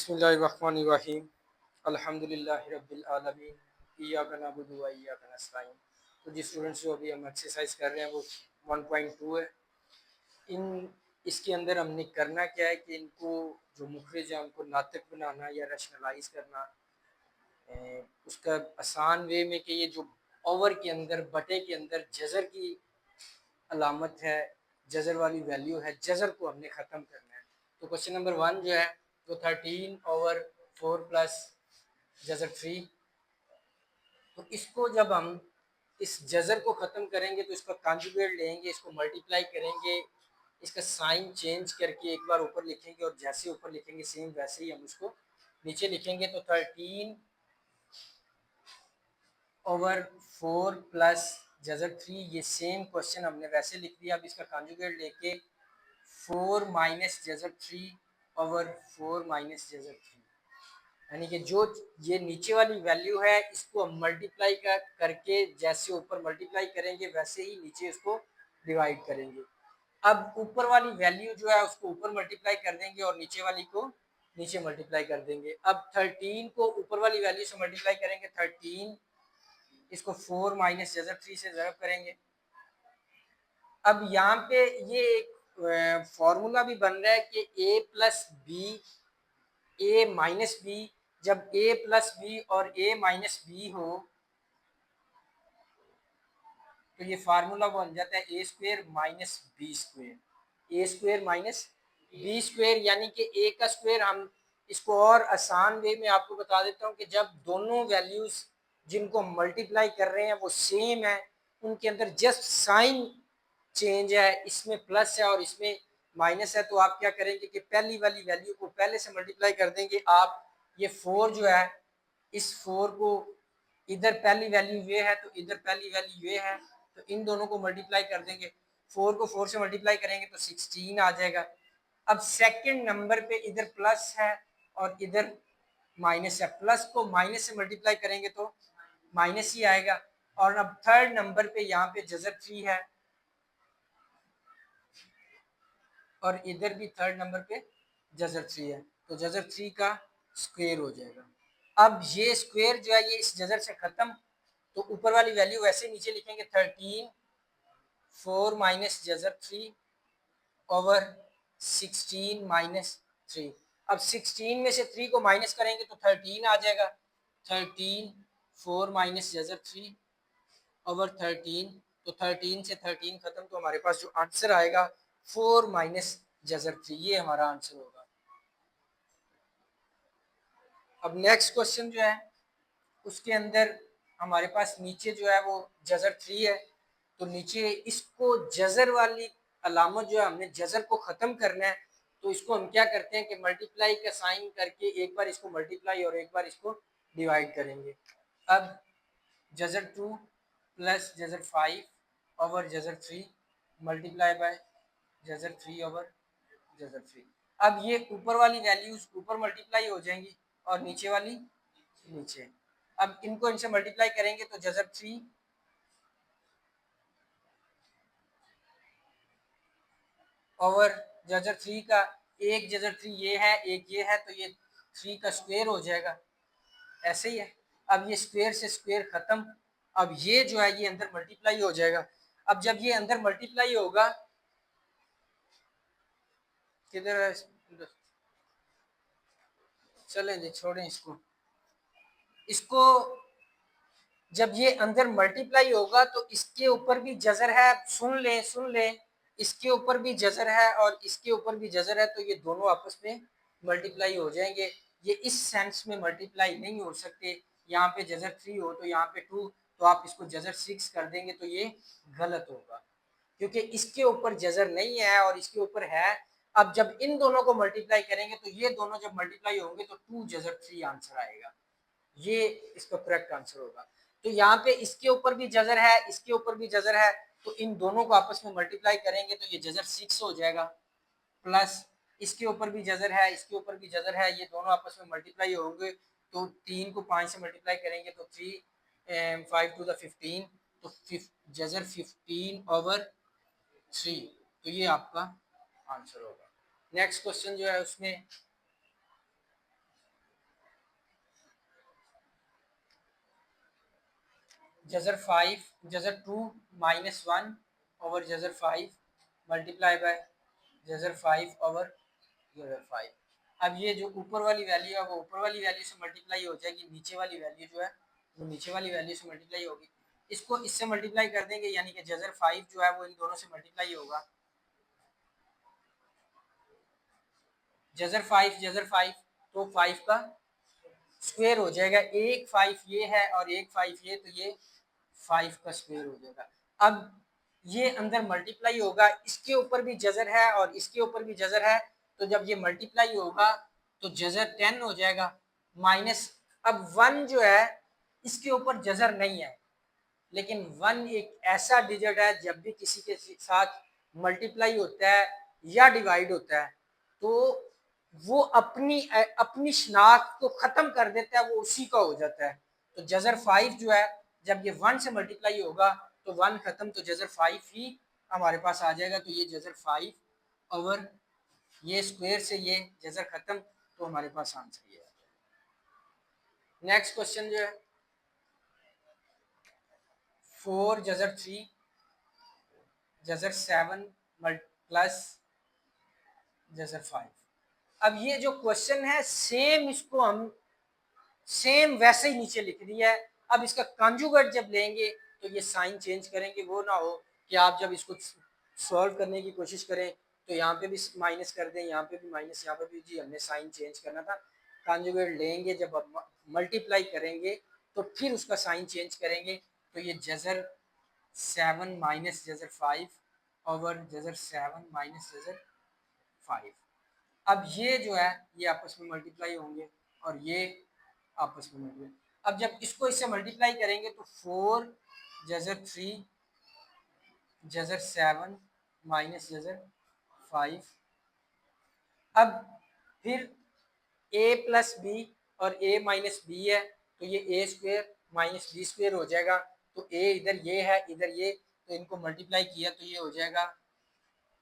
बिस्मिल्लाहिर्रहमानिर्रहीम अल्हम्दुलिल्लाहि रब्बिल आलमीन इय्याका नअबुदु व इय्याका नस्तईन। तो जिस स्टूडेंट्स जो अभी हम एक्सरसाइज कर रहे हैं वो 1.2 है। इन इसके अंदर हमने करना क्या है कि इनको जो मुखरिज है उनको नातिक बनाना या रैशनलाइज करना। उसका आसान वे में कि ये जो ओवर के अंदर बटे के अंदर जज़र की अलामत है, जज़र वाली वैल्यू है, जज़र को हमने ख़त्म करना है। तो क्वेश्चन नंबर 1 जो है वो 13/4 प्लस जज़र 3। तो इसको जब हम इस जज़र को ख़त्म करेंगे तो इसका कॉन्जुगेट लेंगे, इसको मल्टीप्लाई करेंगे, इसका साइन चेंज करके एक बार ऊपर लिखेंगे और जैसे ऊपर लिखेंगे सेम वैसे ही हम उसको नीचे लिखेंगे। तो 13/4 प्लस जज़र 3, ये सेम क्वेश्चन हमने वैसे लिख दिया। अब इसका कॉन्जुगेट लेके 4 माइनस जज़र 3/4 माइनस जज़र 3, यानी कि जो ये नीचे वाली वैल्यू है इसको हम मल्टीप्लाई का करके जैसे ऊपर मल्टीप्लाई करेंगे वैसे ही नीचे इसको डिवाइड करेंगे। अब ऊपर वाली वैल्यू जो है उसको ऊपर मल्टीप्लाई कर देंगे और नीचे वाली को नीचे मल्टीप्लाई कर देंगे। अब 13 को ऊपर वाली वैल्यू से मल्टीप्लाई करेंगे 13, इसको 4 माइनस जज़र 3 से ज़रब करेंगे। अब यहाँ पे ये एक फॉर्मूला भी बन रहा है कि a plus B, A minus B, जब a प्लस बी और a माइनस बी हो तो ये फार्मूला बन जाता है A square minus B square, A square minus B square, यानी कि ए का स्क्वेयर। हम इसको और आसान वे में आपको बता देता हूँ कि जब दोनों वैल्यूज जिनको मल्टीप्लाई कर रहे हैं वो सेम है, उनके अंदर जस्ट साइन चेंज है, इसमें प्लस है और इसमें माइनस है, तो आप क्या करेंगे कि पहली वाली वैल्यू को पहले से मल्टीप्लाई कर देंगे। आप ये 4 जो है इस 4 को इधर पहली वैल्यू ये है तो इधर पहली वैल्यू ये है, तो इन दोनों को मल्टीप्लाई कर देंगे। 4 को 4 से मल्टीप्लाई करेंगे तो 16 आ जाएगा। अब सेकंड नंबर पे इधर प्लस है और इधर माइनस है, प्लस को माइनस से मल्टीप्लाई करेंगे तो माइनस ही आएगा। और अब थर्ड नंबर पे यहाँ पे जज़र 3 है और इधर भी थर्ड नंबर पे जज़र 3 है, तो जज़र 3 का स्क्वायर हो जाएगा। अब ये स्क्वायर जो है ये इस जज़र से खत्म, तो ऊपर वाली वैल्यू वैसे नीचे लिखेंगे 13/4 माइनस जज़र 3 ओवर 16 माइनस 3। अब 16 में से 3 को माइनस करेंगे तो 13 आ जाएगा। 13/4 माइनस जज़र 3 ओवर 13, तो 13 से 13 खत्म, तो हमारे पास जो आंसर आएगा 4 माइनस जज़र 3, ये हमारा आंसर होगा। अब नेक्स्ट क्वेश्चन जो है उसके अंदर हमारे पास नीचे जो है वो जज़र 3 है, तो नीचे इसको जज़र वाली अलामत जो है हमने जज़र को ख़त्म करना है, तो इसको हम क्या करते हैं कि मल्टीप्लाई का साइन करके एक बार इसको मल्टीप्लाई और एक बार इसको डिवाइड करेंगे। अब जज़र 2 प्लस जज़र 5 ओवर जज़र 3 मल्टीप्लाई बाय जज़र 3 ओवर जज़र 3। अब ये ऊपर वाली वैल्यूज ऊपर मल्टीप्लाई हो जाएंगी और नीचे वाली नीचे। अब इनको इनसे मल्टीप्लाई करेंगे तो जज़र 3 ओवर जज़र 3 का एक जज़र 3 ये है एक ये है, तो ये 3 का स्क्वायर हो जाएगा, ऐसे ही है। अब ये स्क्वायर से स्क्वायर खत्म, अब ये जो है ये अंदर मल्टीप्लाई हो जाएगा। अब जब ये अंदर मल्टीप्लाई होगा, किधर है, चलें जी छोड़ें इसको। इसको जब ये अंदर मल्टीप्लाई होगा तो इसके ऊपर भी जज़र है, सुन लें, इसके ऊपर भी जज़र है और इसके ऊपर भी जज़र है, तो ये दोनों आपस में मल्टीप्लाई हो जाएंगे। ये इस सेंस में मल्टीप्लाई नहीं हो सकते, यहाँ पे जज़र 3 हो तो यहाँ पे 2, तो आप इसको जज़र 6 कर देंगे तो ये गलत होगा, क्योंकि इसके ऊपर जज़र नहीं है और इसके ऊपर है। अब जब इन दोनों को मल्टीप्लाई करेंगे तो ये दोनों जब मल्टीप्लाई होंगे तो 2 जज़र 3 आंसर आएगा, ये इसका करेक्ट आंसर होगा। तो यहाँ पे इसके ऊपर भी जज़र है, इसके ऊपर भी जज़र है, तो इन दोनों को आपस में मल्टीप्लाई करेंगे तो ये जज़र 6 हो जाएगा, प्लस इसके ऊपर भी जज़र है, इसके ऊपर भी जज़र है, ये दोनों आपस में मल्टीप्लाई होंगे, तो 3 को 5 से मल्टीप्लाई करेंगे तो 3 5 टू द 15, तो जज़र 15 ओवर 3, तो ये आपका आंसर होगा। नेक्स्ट क्वेश्चन जो है उसमें Jhajjar 5 Jhajjar 2 -1 over Jhajjar 5 multiply by Jhajjar 5 over Jhajjar 5। अब ये जो ऊपर वाली वैल्यू है वो ऊपर वाली वैल्यू से मल्टीप्लाई हो जाएगी, नीचे वाली वैल्यू जो है वो नीचे वाली वैल्यू से मल्टीप्लाई होगी। इसको इससे मल्टीप्लाई कर देंगे, यानी कि जजर 5 जो है वो इन दोनों से मल्टीप्लाई होगा। जजर 5 तो 5 का स्क्वायर हो जाएगा। एक 5 ये है और एक 5 ये, तो ये 5 का स्क्वायर हो जाएगा। अब ये अंदर मल्टीप्लाई होगा, इसके ऊपर भी जजर है और इसके ऊपर भी जजर है, तो जब ये मल्टीप्लाई होगा तो जजर 10 हो जाएगा माइनस। अब 1 जो है इसके ऊपर जजर नहीं है, लेकिन 1 एक ऐसा डिजिट है जब भी किसी के साथ मल्टीप्लाई होता है या डिवाइड होता है तो वो अपनी अपनी शनाख्त को खत्म कर देता है, वो उसी का हो जाता है। तो जजर 5 जो है जब ये 1 से मल्टीप्लाई होगा तो 1 खत्म, तो जजर 5 ही हमारे पास आ जाएगा। तो ये जजर 5 ओवर ये स्क्वायर से ये जजर खत्म, तो हमारे पास आंसर ये है। नेक्स्ट क्वेश्चन जो है 4 जजर 3 जजर 7 प्लस जजर 5। अब ये जो क्वेश्चन है सेम इसको हम सेम वैसे ही नीचे लिख दिया है। अब इसका कॉन्जुगेट जब लेंगे तो ये साइन चेंज करेंगे, वो ना हो कि आप जब इसको सॉल्व करने की कोशिश करें तो यहाँ पे भी माइनस कर दें, यहाँ पे भी माइनस, यहाँ पे भी, जी हमने साइन चेंज करना था। कॉन्जुगेट लेंगे जब आप मल्टीप्लाई करेंगे तो फिर उसका साइन चेंज करेंगे, तो ये Jhajjar 7 minus Jhajjar 5 over Jhajjar 7 minus Jhajjar 5। अब ये जो है ये आपस में मल्टीप्लाई होंगे और ये आपस में मल्टीप्लाई। अब जब इसको इससे मल्टीप्लाई करेंगे तो 4 जजर 3 जजर 7 माइनस जजर 5। अब फिर a प्लस बी और a माइनस बी है, तो ये a square minus B square हो जाएगा। तो a इधर ये है, इधर ये, तो इनको मल्टीप्लाई किया तो ये हो जाएगा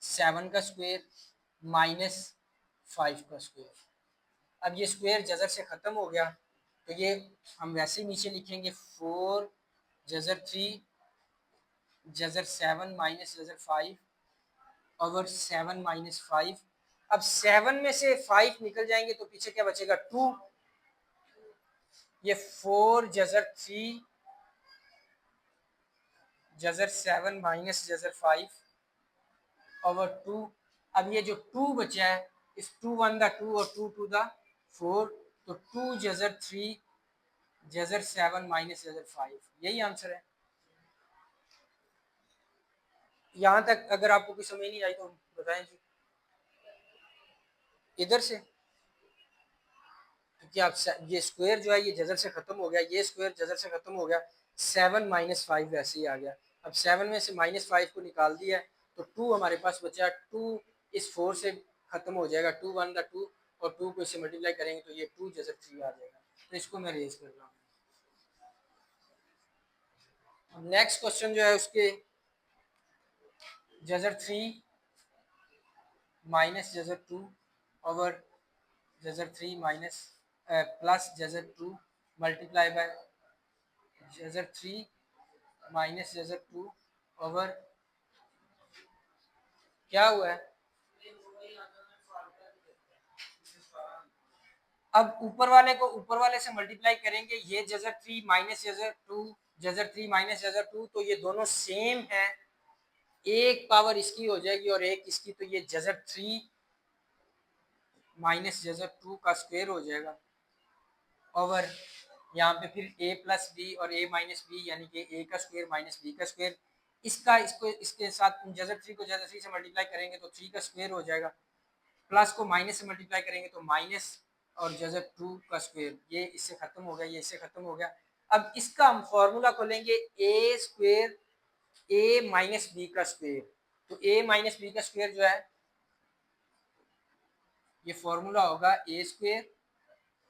7 का स्क्वायर माइनस 5 का स्क्वायर। अब ये स्क्वायर जजर से ख़त्म हो गया, तो ये हम वैसे ही नीचे लिखेंगे 4 Jhajjar 3 Jhajjar 7 minus Jhajjar 5 over 7 minus 5। अब 7 में से 5 निकल जाएंगे तो पीछे क्या बचेगा 2। ये 4 जजर 3 जजर 7 माइनस जजर 5 ओवर 2। अब ये जो 2 बचा है, इस 2 1 दा 2 और 2 2 दा 4, तो 2 जजर 3 जजर 7 माइनस जजर 5, यही आंसर है। यहाँ तक अगर आपको कोई समझ नहीं आई तो बताएं जी। इधर से क्योंकि आप ये स्क्वायर जो है ये जजर से खत्म हो गया, ये स्क्वायर जजर से खत्म हो गया, 7 माइनस 5 वैसे ही आ गया। अब 7 में से माइनस 5 को निकाल दिया तो 2 हमारे पास बचा। 2 इस 4 से खत्म हो जाएगा, 2 1 दा 2 और 2 को इससे मल्टीप्लाई करेंगे तो ये 2 जजर 3 आ जाएगा। तो इसको मैं रेज कर रहा हूँ। नेक्स्ट क्वेश्चन जो है उसके Jhajjar 3 minus Jhajjar 2 over Jhajjar 3 minus plus Jhajjar 2 multiply by Jhajjar 3 minus Jhajjar 2 over क्या हुआ है। अब ऊपर वाले को ऊपर वाले से मल्टीप्लाई करेंगे, ये जजर 3 माइनस जजर 2 जजर 3 माइनस जजर 2, तो ये दोनों सेम है, एक पावर इसकी हो जाएगी और एक इसकी, तो ये जजर 3 माइनस जजर 2 का स्क्वायर हो जाएगा ओवर यहाँ पे फिर a प्लस बी और a माइनस बी, यानी कि a का स्क्वायर माइनस b का स्क्वायर। इसका इसको इसके साथ जजर 3 को जजर 3 से मल्टीप्लाई करेंगे तो 3 का स्क्वायर हो जाएगा, प्लस को माइनस से मल्टीप्लाई करेंगे तो माइनस और जजर 2 का स्क्वायर, ये इससे खत्म हो गया, ये इससे खत्म हो गया। अब इसका हम फॉर्मूला खोलेंगे a square a minus B का स्क्वायर, तो a माइनस बी का स्क्वायर जो है ये फॉर्मूला होगा a square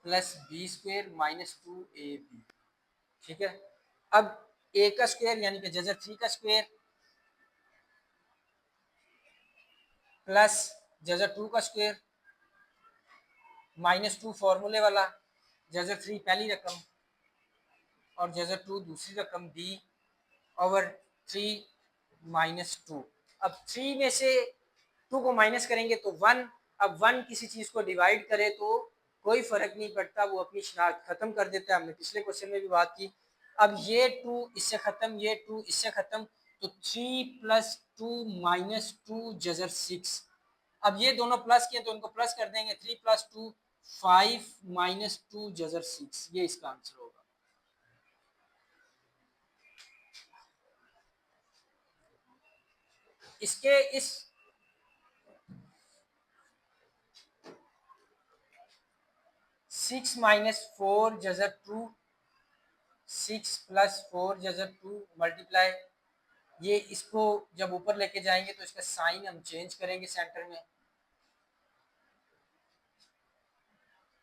plus B square minus 2ab। ठीक है। अब a का स्क्वायर यानी कि जजर 3 का स्क्वायर प्लस जजर 2 का स्क्वायर माइनस 2 फॉर्मूले वाला, जजर 3 पहली रकम और जजर 2 दूसरी रकम b ओवर 3 माइनस 2। अब 3 में से 2 को माइनस करेंगे तो 1। अब 1 किसी चीज को डिवाइड करे तो कोई फर्क नहीं पड़ता, वो अपनी शनाख्त खत्म कर देता है। हमने पिछले क्वेश्चन में भी बात की। अब ये 2 इससे खत्म, ये 2 इससे खत्म, तो 3 प्लस 2 माइनस 2 जजर 6। अब ये दोनों प्लस किए तो उनको प्लस कर देंगे। 3 प्लस 2 5 माइनस 2 जजर 6, ये इसका आंसर होगा। इसके इस 6 minus 4 Jhajjar 2, 6 plus 4 Jhajjar 2 multiply, ये इसको जब ऊपर लेके जाएंगे तो इसका साइन हम चेंज करेंगे सेंटर में।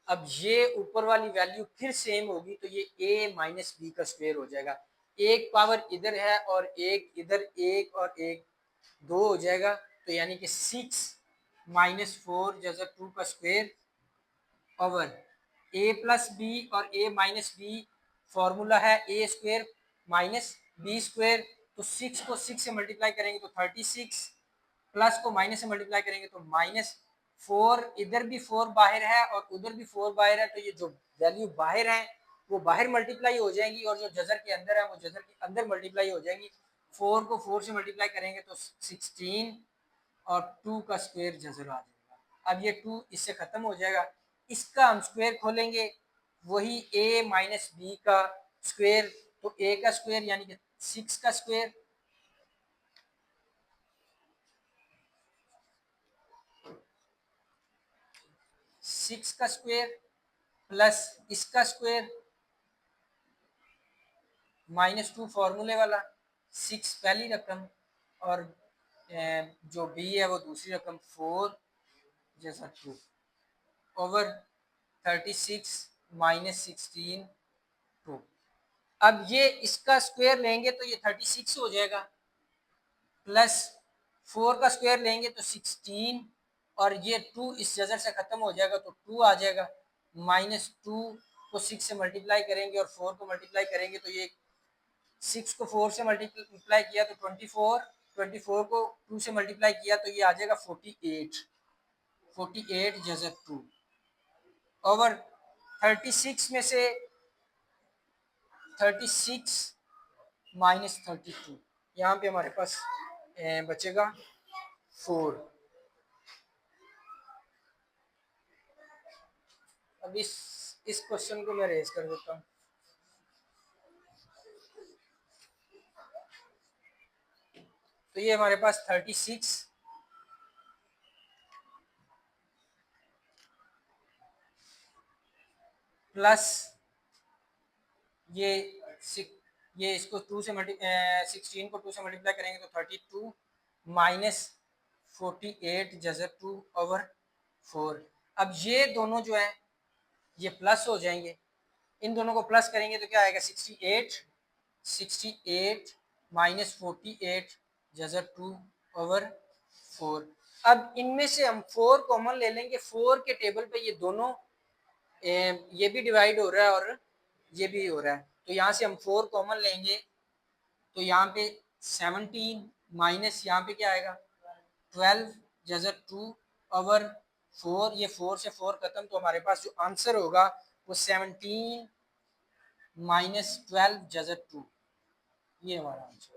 अब ये ऊपर वाली वैल्यू फिर सेम होगी तो ये a माइनस बी का स्क्वायर हो जाएगा। एक पावर इधर है और एक इधर, एक और एक 2 हो जाएगा। तो यानी कि 6 माइनस 4 जैसा 2 का square over a plus B और a माइनस बी फॉर्मूला है a square minus B square. तो 6 को 6 से मल्टीप्लाई करेंगे तो 36, प्लस को माइनस से मल्टीप्लाई करेंगे तो माइनस 4। इधर भी 4 बाहर है और उधर भी 4 बाहर है, तो ये जो वैल्यू बाहर है वो बाहर मल्टीप्लाई हो जाएंगी और जो जजर के अंदर है वो जजर के अंदर मल्टीप्लाई हो जाएंगी। 4 को 4 से मल्टीप्लाई करेंगे तो 16 और 2 का स्क्वायर जजर आ जाएगा। अब ये 2 इससे खत्म हो जाएगा। इसका हम स्क्वायर खोलेंगे, वही a माइनस बी का स्क्वायर, तो a का स्क्वायर यानी कि 6 का स्क्वायर, सिक्स का स्क्वायर प्लस इसका स्क्वायर माइनस 2 फॉर्मूले वाला, 6 पहली रकम और जो बी है वो दूसरी रकम 4 जैसा 2 ओवर 36 माइनस 16 2। अब ये इसका स्क्वायर लेंगे तो ये 36 हो जाएगा, प्लस 4 का स्क्वायर लेंगे तो 16 और ये 2 इस जजर से खत्म हो जाएगा तो 2 आ जाएगा। माइनस 2 को 6 से मल्टीप्लाई करेंगे और 4 को मल्टीप्लाई करेंगे तो ये 6 को 4 से मल्टीप्लाई किया तो 24, 24 को 2 से मल्टीप्लाई किया तो ये आ जाएगा 48, 48 जजर 2 ओवर 36 में से 36 माइनस 32, यहाँ पे हमारे पास बचेगा 4। अब इस क्वेश्चन को मैं रेज कर देता हूँ। तो ये हमारे पास 36 प्लस ये इसको 2 से 16 को 2 से मल्टीप्लाई करेंगे तो 32 माइनस 48 जजर 2 ओवर 4। अब ये दोनों जो है ये प्लस हो जाएंगे, इन दोनों को प्लस करेंगे तो क्या आएगा 68, 68 माइनस 48 जजर 2 ओवर 4। अब इनमें से हम 4 कॉमन ले लेंगे। 4 के टेबल पे ये दोनों ये भी डिवाइड हो रहा है और ये भी हो रहा है, तो यहाँ से हम 4 कॉमन लेंगे तो यहाँ पे 17 माइनस यहाँ पे क्या आएगा 12 जजर 2 ओवर 4। ये 4 से 4 खत्म, तो हमारे पास जो आंसर होगा वो 17 माइनस 12 जजर 2, ये हमारा आंसर।